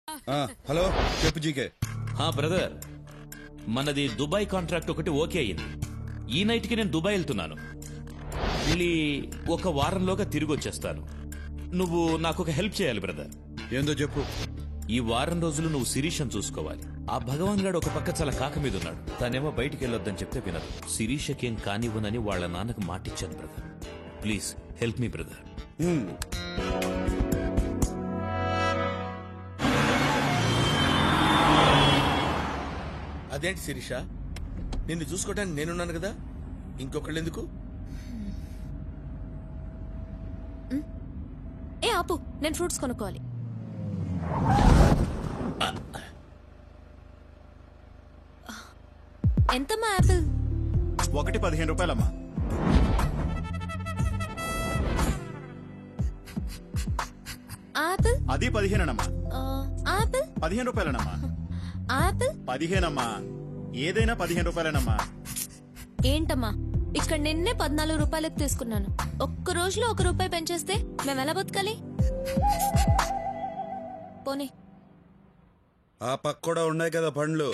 Hello చెప్పు GK. Brother, మనది Dubai contract ఒకటి ఓకే అయింది. ఈ నైట్ కి నేను దుబాయ్ వెళ్తున్నాను. వెళ్ళి ఒక వారంలోగా తిరిగి వచ్చేస్తాను. నువ్వు నాకు ఒక హెల్ప్ చేయాలి బ్రదర్. ఏందో చెప్పు. ఈ వారం రోజులు నువ్వు శిరీషను చూసుకోవాలి. ఆ భగవాన్ గాడు ఒక పక్క చాలా కాక మీద ఉన్నాడు. తనేమో బయటికి వెళ్ళొద్దని చెప్తే వినదు. శిరీషకేం కానివ్వనని వాళ్ళ నాన్నకు మాటిచ్చాను brother. Please help me brother. అదేంటి శిరీష, నిన్ను చూసుకోవడానికి నేనున్నాను కదా, ఇంకొకళ్ళు ఎందుకు? ఏ ఆపు, నేను ఫ్రూట్స్ కొనుక్కోవాలి. ఎంతమ్మా యాపిల్? 15 రూపాయలమ్మా. ఆపిల్ అది 15 అమ్మా. ఆపిల్ 15 రూపాయలనమ్మా. ఆపిల్ 15 అమ్మా. ఏదైనా 15 రూపాయలనమ్మా. ఏంటమ్మా, ఇక్కడ నిన్నే 14 రూపాయలకు తీసుకున్నాను. ఒక్క రోజులో 1 రూపాయి పెంచేస్తే మేము ఎలా బతకాలి? పోనీ. ఆ పక్క కూడా ఉన్నాయి కదా పండ్లు.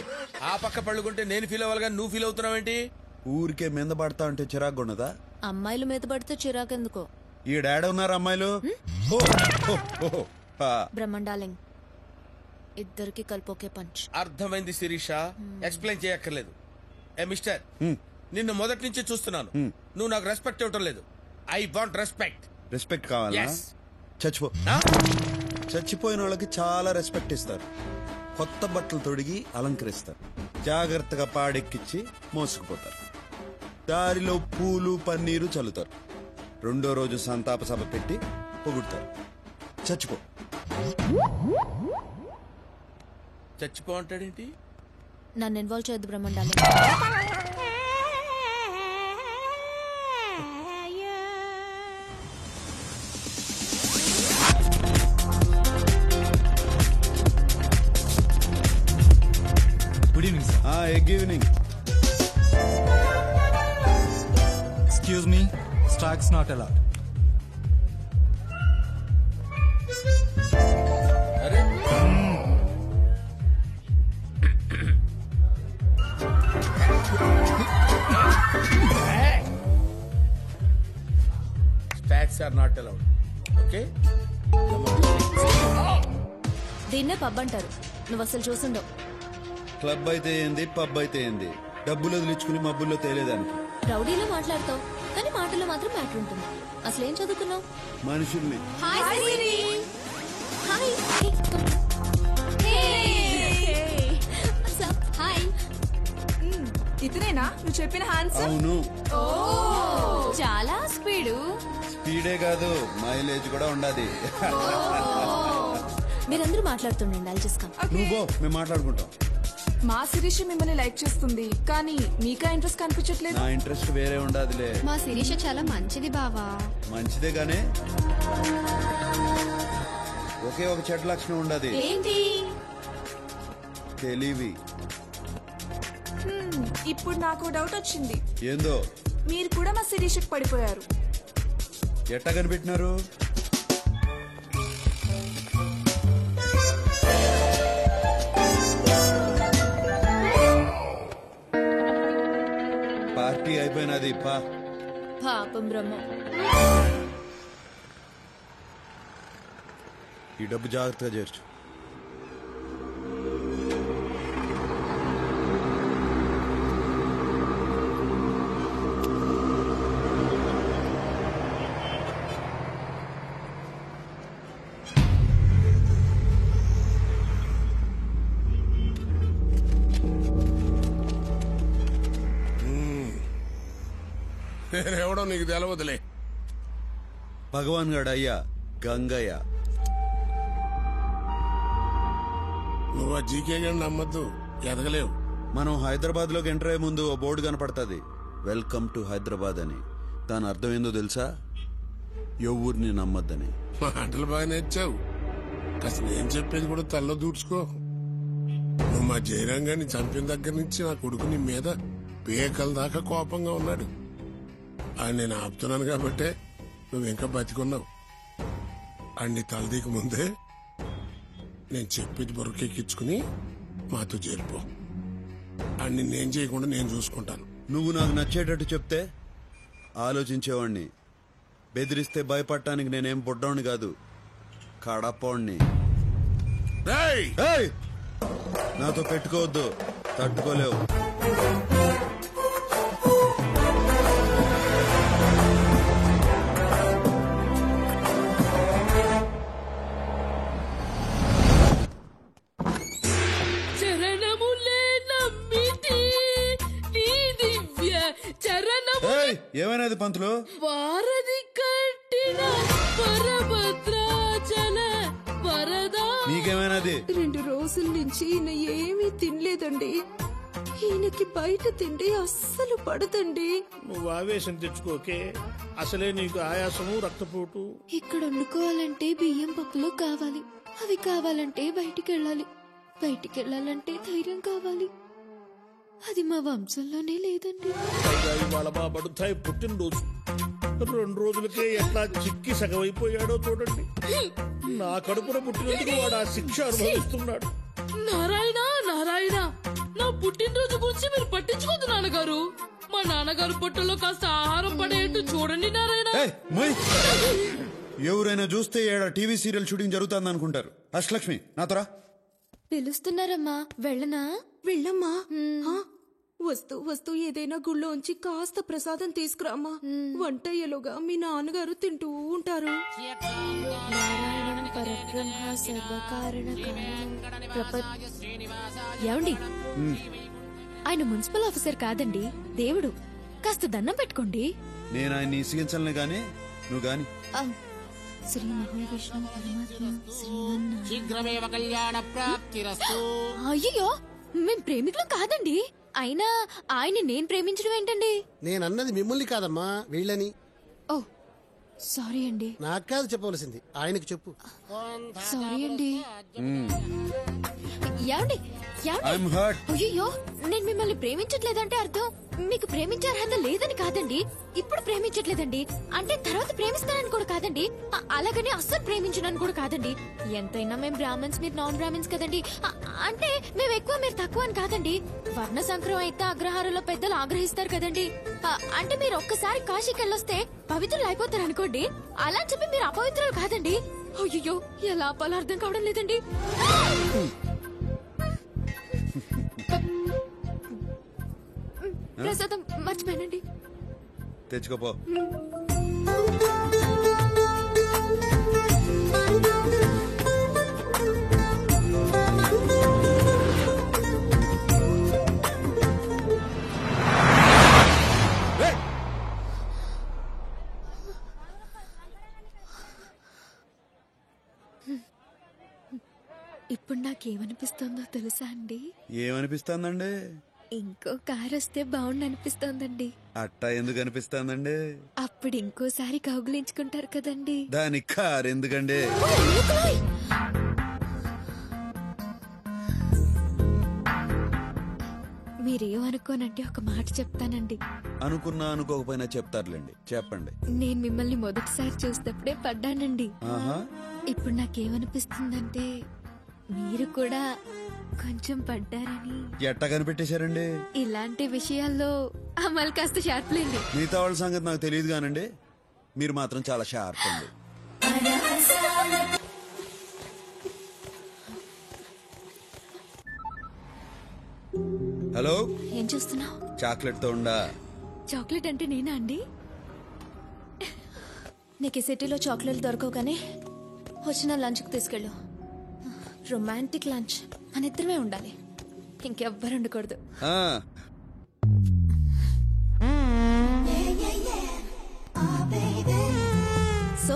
ఆ పక్క పళ్ళు కొంటే నేను ఫీల్ అవ్వాలి కానీ నువ్వు ఫీల్ అవుతున్నావేంటి? ఊరికే మీద పడతా అంటే చిరాకు ఉన్నదా? అమ్మాయిలు మీద పడితే చిరాకెందుకో. ఈ డాడీ ఉన్నారు అమ్మాయిలు. బ్రహ్మండాలింగ్, ఇద్దరికి కలిపి ఒకే పంచ్. అర్థమైంది శిరీష, ఎక్స్ప్లెయిన్ చేయక్కర్లేదు. ఏ మిస్టర్, నిన్ను మొదటి నుంచి చూస్తున్నాను. నువ్వు నాకు రెస్పెక్ట్ ఇవ్వటం లేదు. I want respect. రెస్పెక్ట్ కావాలా? చచ్చిపో. చచ్చిపోయిన వాళ్ళకి చాలా రెస్పెక్ట్ ఇస్తారు. కొత్త బట్టలు తొడిగి అలంకరిస్తారు. జాగ్రత్తగా పాడెక్కిచ్చి మోసుకుపోతారు. దారిలో పూలు పన్నీరు చల్లుతారు. రెండో రోజు సంతాప సభ పెట్టి పొగుడతారు. చచ్చిపో. చచ్చిపో అంటాడేంటి? నన్ను ఇన్వాల్వ్ చేయొద్దు బ్రహ్మండాలింగ్. Good evening sir. Good evening. Excuse me, stocks not allowed. అరే stocks are not allowed. Okay, దీన్నే పబ్ అంటారు. నువ్వు అసలు చూసుండవు. క్లబ్ అయితే ఏంది, పబ్ అయితే ఏంది, డబ్బులు వదిలించుకుని మబ్బుల్లో తేలేదానికి. రౌడీలో మాట్లాడతావు కానీ మాటల్లో మాత్రం మ్యాటర్ ఉంటుంది. అసలు ఏం చదువుకున్నావు? మనుషుల్ని. ఇతనేనా నువ్వు చెప్పిన హ్యాండ్సమ్? అవును. చాలా స్పీడు. స్పీడే కాదు, మైలేజ్ కూడా ఉండాది. మీరందరూ మాట్లాడుతుండండి, I'll just come. నువ్వు మేము మాట్లాడుకుంటాం. మా శిరీష మిమ్మల్ని లైక్ చేస్తుంది కానీ మీకా ఇంట్రెస్ట్ కనిపించట్లేదు. నా ఇంట్రెస్ట్ వేరే ఉండాదిలే. మా శిరీష చాలా మంచిది బావా. మంచిదే గానే ఒకే ఒక చెడ్డ లక్షణం ఉండదు. ఏంటి? తెలివి. ఇప్పుడు నాకు డౌట్ వచ్చింది. ఏందో? మీరు కూడా మా శిరీషకు పడిపోయారు. ఎట్టా కనిపెట్టినారు? పార్టీ అయిపోయినది. పాపం బ్రహ్మ. ఈ డబ్బు జాగ్రత్తగా చేర్చు. నేనెవడో నీకు తెలవదులే. భగవాన్ గడ అయ్యా గంగయ్య. నువ్వు ఆ జీకే గారిని నమ్మద్దు, ఎదగలేవు. మనం హైదరాబాద్ లోకి ఎంటర్ అయ్యే ముందు ఓ బోర్డు కనపడుతుంది, వెల్కమ్ టు హైదరాబాద్ అని. దాని అర్థం ఏందో తెలుసా? ఎవరిని నమ్మద్దని. మాటలు బాగా నేర్చావు. అసలు నేను చెప్పేది కూడా తల్లో దూడ్చుకో. నువ్వు మా జయరాంగాన్ని చంపిన దగ్గర నుంచి నా కొడుకు నీ మీద పేకల దాకా కోపంగా ఉన్నాడు. అని నేను ఆపుతున్నాను కాబట్టే నువ్వు ఇంకా బతికున్నావు. అన్ని తలదీకి ముందే నేను చెప్పేది బొరకెక్కించుకుని మాతో చేరిపో అన్ని నేను చేయకుండా నేను చూసుకుంటాను. నువ్వు నాకు నచ్చేటట్టు చెప్తే ఆలోచించేవాణ్ణి. బెదిరిస్తే భయపడటానికి నేనేం బుడ్డోణ్ణి కాదు, కడపోణ్ణి. ఏయ్! నాతో పెట్టుకోవద్దు, తట్టుకోలేవు. ఏమైనది పంతులు? వారధి కట్టిన వరభద్రాచల వరదా. నీకేమైనది? 2 రోజుల నుంచి ఈయన ఏమీ తినలేదండి. ఈయనకి బయట తిండి అస్సలు పడదండి. నువ్వు ఆవేశం తెచ్చుకోకే, అసలే నీకు ఆయాసము రక్తపోటు. ఇక్కడ వండుకోవాలంటే బియ్యం పప్పులు కావాలి, అవి కావాలంటే బయటికెళ్ళాలి, బయటికెళ్ళాలంటే ధైర్యం కావాలి. అది మా వంశంలోనే లేదండి. ఇవాళ మా బడుతాయి పుట్టినరోజు. 2 రోజులకే ఎట్లా చిక్కి సగమైపోయాడో చూడండి. నా కడుపున పుట్టినందుకు వాడు ఆ శిక్ష అనుభవిస్తున్నాడు. నారాయణ నారాయణ, నా పుట్టినరోజు గురించి మీరు పట్టించుకోదు నాన్నగారు. మా నాన్నగారు పొట్టలో కాస్త ఆహారం పడేట్టు చూడండి నారాయణ. ఎవరైనా చూస్తే ఏడా టీవీ సీరియల్ షూటింగ్ జరుగుతుంది అనుకుంటారు. అష్టలక్ష్మి, నాతోరా. పిలుస్తున్నారమ్మా, వెళ్ళనా? వెళ్ళమ్మా. వస్తూ వస్తూ ఏదైనా గుళ్ళోంచి కాస్త ప్రసాదం తీసుకురామ్మా. వంట అయ్యేలోగా మీ నాన్నగారు తింటూ ఉంటారు. నారాయణం పరబ్రహ్మ సర్వకారణ ఏమండి, ఆయన మున్సిపల్ ఆఫీసర్ కాదండి, దేవుడు. కాస్త దండం పెట్టుకోండి. నేను ఆయన్ని ఇసిగించలే గాని నువ్వు గాని. శ్రీ మహావిష్ణు పరమాత్మ శీఘ్రమేవ కళ్యాణ ప్రాప్తిరస్తు. అయ్యో, మేం ప్రేమికులం కాదండి. అయినా ఆయన నేను ప్రేమించడం ఏంటండి? నేనన్నది మిమ్మల్ని కాదమ్మా, వీళ్ళని. ఓ సారీ అండి. నాకు కాదు చెప్పవలసింది, ఆయనకు చెప్పు. సారీ అండి. ఏమండి అయ్యో, నేను మిమ్మల్ని ప్రేమించట్లేదంటే అర్థం మీకు ప్రేమించే అర్హత లేదని కాదండి. ఇప్పుడు ప్రేమించట్లేదండి అంటే తర్వాత ప్రేమిస్తానని కూడా కాదండి. అలాగని అస్సలు ప్రేమించనని కూడా కాదండి. ఎంతైనా మేము బ్రాహ్మణ్స్, మీరు నాన్ బ్రాహ్మణ్స్ కదండి. అంటే మేము ఎక్కువ మీరు తక్కువ అని కాదండి. వర్ణ సంక్రమం అయితే అగ్రహారంలో పెద్దలు ఆగ్రహిస్తారు కదండి. అంటే మీరు ఒక్కసారి కాశీకి వెళ్ళొస్తే పవిత్రులు అయిపోతారు అనుకోండి. అలా అని చెప్పి మీరు అపవిత్రులు కాదండి. అయ్యో, ఎలా ఆపాలో అర్థం కావడం లేదండి. ప్రసాదం మర్చిపోయానండి. తెచ్చుకోపో. ఇప్పుడు నాకేమనిపిస్తుందో తెలుసా అండి? ఏమనిపిస్తుందండి? ఇంకో కారు వస్తే బాగుండు అనిపిస్తోందండి. అట్టా ఎందుకు అనిపిస్తుందండి? అప్పుడు ఇంకోసారి కౌగులించుకుంటారు కదండి. దానికి కారు ఎందుకండి? మీరేమనుకోనంటే ఒక మాట చెప్తానండి. అనుకున్నా అనుకోకపోయినా చెప్తారులేండి, చెప్పండి. నేను మిమ్మల్ని మొదటిసారి చూసినప్పుడే పడ్డానండి. ఆహా. ఇప్పుడు నాకేమనిపిస్తుందంటే మీరు కూడా కొంచెం పడ్డారని. ఎట్టా కనిపెట్టేశారండి? ఇలాంటి విషయాల్లో అమలు కాస్త షార్ప్ లేండి. మిగతా వాళ్ళ సంగతి నాకు తెలియదు కానండి, మీరు మాత్రం చాలా షార్ప్ అండి. హలో, ఏం చూస్తున్నావు? చాక్లెట్ తో ఉండా? చాక్లెట్ అంటే నేనా అండి? నీకు ఈ సిటీలో చాక్లెట్లు దొరకవు కానీ వచ్చిన లంచ్కి తీసుకెళ్ళు. రొమాంటిక్ లంచ్, మన ఇద్దరమే ఉండాలి, ఇంకెవ్వరు ఉండకూడదు. సో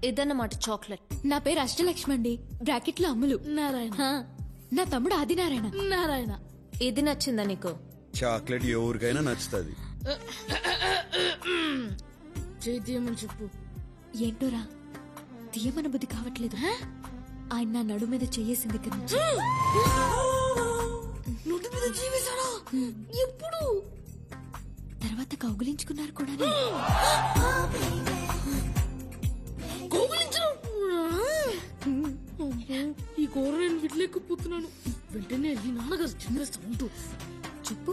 ఇదన్నమాట చాక్లెట్. నా పేరు అష్టలక్ష్మి అండి, బ్రాకెట్ లో అమ్ములు. నారాయణ. నా తమ్ముడు ఆదినారాయణ. నారాయణ. ఇది నచ్చిందా నీకు? చాక్లెట్ ఎవరికైనా నచ్చుతుంది. తీయమని చెప్పు. ఏంటోరా తీయమన బుద్ధి కావట్లేదు. ఆయన నా నడు మీద చెయ్యేసింది దగ్గర నుంచి. ఎప్పుడు? తర్వాత కౌగులించుకున్నారు కూడా. ఈ కూర నేను విడలేకపోతున్నాను. వెంటనే వెళ్ళి నాన్నగారు చిన్నేస్తా ఉంటూ చెప్పు.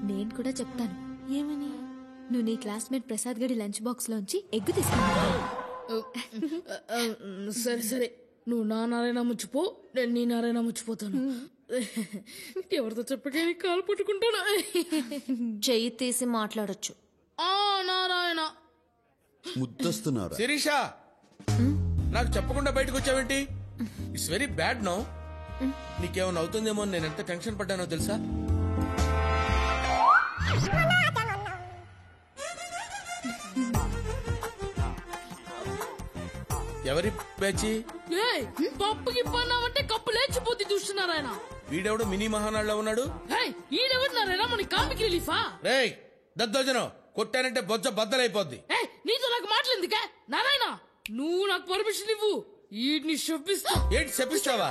నేను కూడా చెప్తాను. ఏమని? నువ్వు నీ క్లాస్మేట్ ప్రసాద్ గడి లంచ్ బాక్స్ లోంచి ఎగ్గు తీసుకున్నావు. సరే సరే, నువ్వు నా నారాయణ ముచ్చిపో, నేను నీ నారాయణ ముచ్చిపోతాను. ఎవరితో చెప్పకే కాలు పట్టుకుంటాను. చెయ్యి తీసి మాట్లాడొచ్చు. ఆ నారాయణ ముద్దస్తున్నారు. శిరీష, నాకు చెప్పకుండా బయటకు వచ్చావేంటి? It's very bad no. నీకేమైనా అవుతుందేమో నేను ఎంత టెన్షన్ పడ్డానో తెలుసా? ఎవరి పేచి? పప్పుకి పన్నామంటే కప్పు లేచిపోతే చూస్తున్నారాయన. వీడెవడు మినీ మహానాడులో ఉన్నాడు? ఈడెవరినారాయణ మన కామిక్ రిలీఫా? రేయ్ దద్దోజనం, కొట్టానంటే బొజ్జ బద్దలైపోద్ది. నీతో నాకు మాటలేందుకే నారాయణ? నువ్వు నాకు పర్మిషన్ ఇవ్వు, వీటిని శపిస్తా. ఏంటి శపిస్తావా?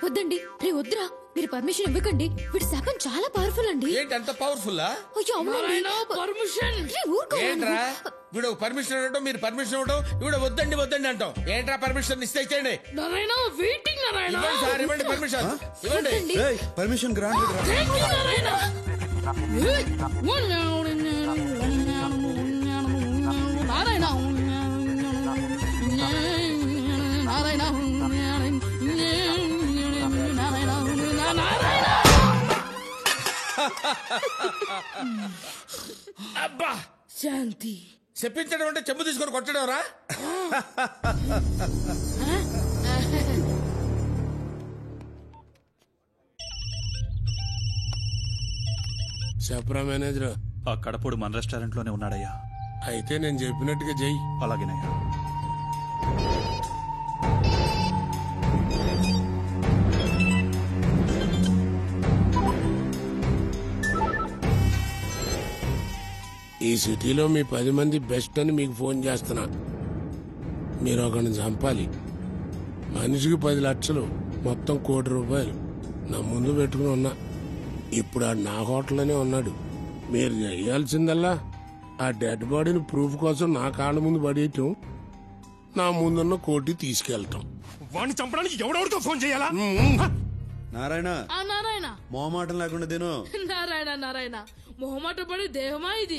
వద్దండి, రే వద్దురా, మీరు పర్మిషన్ ఇవ్వకండి. వీడి శాపం చాలా పవర్ఫుల్ అండి. ఏంటి అంత పవర్ఫుల్లా? అయ్యో పర్మిషన్ ఏంట్రా? వీడు పర్మిషన్ ఇవ్వడం, మీరు పర్మిషన్ ఇవ్వడం, వీడు వద్దండి వద్దండి అంటాం. ఏంట్రా పర్మిషన్ ఇస్తే ఇచ్చేయండి. నారాయణ వెయిటింగ్. నారాయణ ఇవ్వండి సార్, ఇవ్వండి పర్మిషన్, ఇవ్వండి. Permission granted. నారాయణ నారాయణ అబ్బా శాంతి. చెప్పించడం అంటే చెంబు తీసుకొని కొట్టడం రా. చెప్పరా మేనేజర్. ఆ కడపడు మన రెస్టారెంట్ లోనే ఉన్నాడయ్యా. అయితే నేను చెప్పినట్టుగా చెయ్యి. అలాగేనయ్యా. ఈ సిటీలో మీ 10 మంది బెస్ట్ అని మీకు ఫోన్ చేస్తున్నా. మీరు ఒకరిని చంపాలి. మనిషికి 10 లక్షలు, మొత్తం ₹1 కోటి నా ముందు పెట్టుకుని ఉన్నా. ఇప్పుడు ఆడు నా హోటల్లోనే ఉన్నాడు. మీరు చేయాల్సిందల్లా ఆ డెడ్ బాడీని ప్రూఫ్ కోసం నా కాళ్ళ ముందు పడేయటం, నా ముందున్న కోటి తీసుకెళ్తాం. వాడిని చంపడానికి ఎవడెవరితో ఫోన్ చేయాలా? నారాయణ, నారాయణ మొహమాటం లేకుండా తిను. నారాయణ నారాయణ మొహమాట పడే దేహమా ఇది?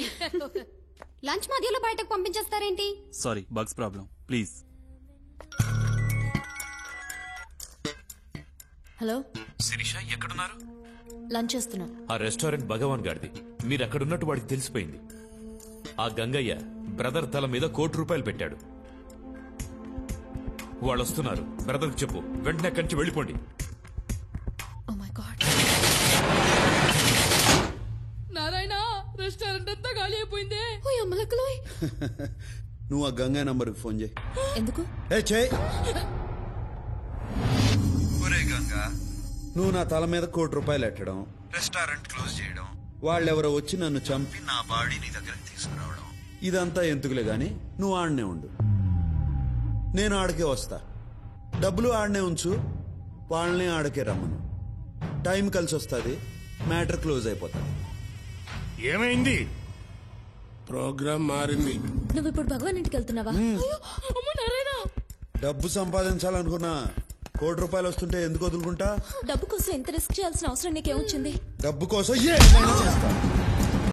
లంచ్ మధ్యలో బయటకు పంపించేస్తారేంటి? Sorry, bugs problem. Please. Hello Sirisha, ఎక్కడున్నారు? లంచ్ చేస్తున్నా. ఆ రెస్టారెంట్ భగవాన్ గారిది. మీరు అక్కడున్నట్టు వాడికి తెలిసిపోయింది. ఆ గంగయ్య బ్రదర్ తల మీద ₹1 కోటి పెట్టాడు. వాళ్ళు వస్తున్నారు. బ్రదర్కి చెప్పు, వెంటనే అక్కడి నుంచి వెళ్ళిపోండి. నారాయణ, రెస్టారెంట్ అంతా ఖాళీ అయిపోయింది. నువ్వు ఆ గంగయ్య నంబర్కి ఫోన్ చేయి. ఎందుకు? గంగా, నువ్వు నా తల మీద ₹1 కోటి ఎట్టడం, రెస్టారెంట్ క్లోజ్ చేయడం, వాళ్ళెవరో వచ్చి నన్ను చంపి నా బాడీ నీ దగ్గరికి తీసుకురావడం, ఇదంతా ఎందుకులే గాని నువ్వు ఆడనే ఉండు. నేను ఆడకే వస్తా. డబ్బులు ఆడనే ఉంచు, వాళ్ళని ఆడకే రమ్మను. టైం కలిసి వస్తుంది, మ్యాటర్ క్లోజ్ అయిపోతుంది. ఏమైంది? ప్రోగ్రామ్ మారింది. నువ్వు ఇప్పుడు భగవాన్ ఇంటికి వెళ్తున్నావా? డబ్బు సంపాదించాలనుకున్నా ₹1 కోటి వస్తుంటే ఎందుకు వదులుకుంటా? డబ్బు కోసం ఎంత రిస్క్ చేయాల్సిన అవసరం నీకేమొచ్చింది? డబ్బు కోసం ఏమైనా చేస్తా.